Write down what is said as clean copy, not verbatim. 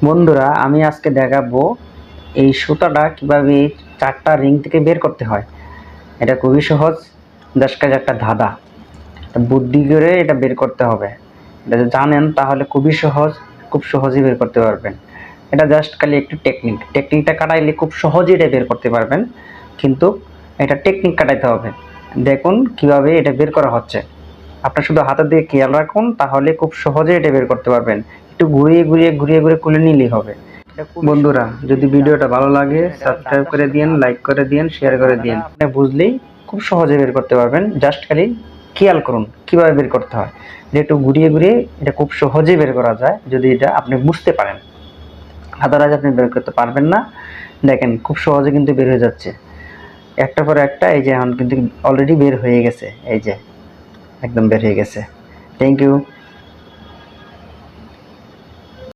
বন্ধুরা, আমি আজকে দেখাবো এই সুতাটা কিভাবে এই চারটা রিং থেকে বের করতে হয়। এটা খুবই সহজ। জাস্ট একটা ধাঁধা, বুদ্ধি করে এটা বের করতে হবে। এটা যদি জানেন তাহলে খুবই সহজ, খুব সহজেই বের করতে পারবেন। এটা জাস্ট খালি একটু টেকনিকটা কাটাইলে খুব সহজেই এটা বের করতে পারবেন। কিন্তু এটা টেকনিক কাটাইতে হবে। দেখুন কিভাবে এটা বের করা হচ্ছে। আপনার শুধু হাতের দিকে খেয়াল রাখুন, তাহলে খুব সহজে এটা বের করতে পারবেন। একটু ঘুরিয়ে খুলে নিলেই হবে। বন্ধুরা, যদি ভিডিওটা ভালো লাগে সাবস্ক্রাইব করে দিন, লাইক করে দিন, শেয়ার করে দিন। আপনি বুঝলেই খুব সহজে বের করতে পারবেন। জাস্ট খালি খেয়াল করুন কিভাবে বের করতে হয়। যে একটু ঘুরিয়ে এটা খুব সহজেই বের করা যায় যদি এটা আপনি বুঝতে পারেন। আদারওয়াইজ আপনি বের করতে পারবেন না। দেখেন খুব সহজে কিন্তু বের হয়ে যাচ্ছে একটা পরে একটা। এই যে এখন কিন্তু অলরেডি বের হয়ে গেছে, এই যে একদম বের হয়ে গেছে। Thank you.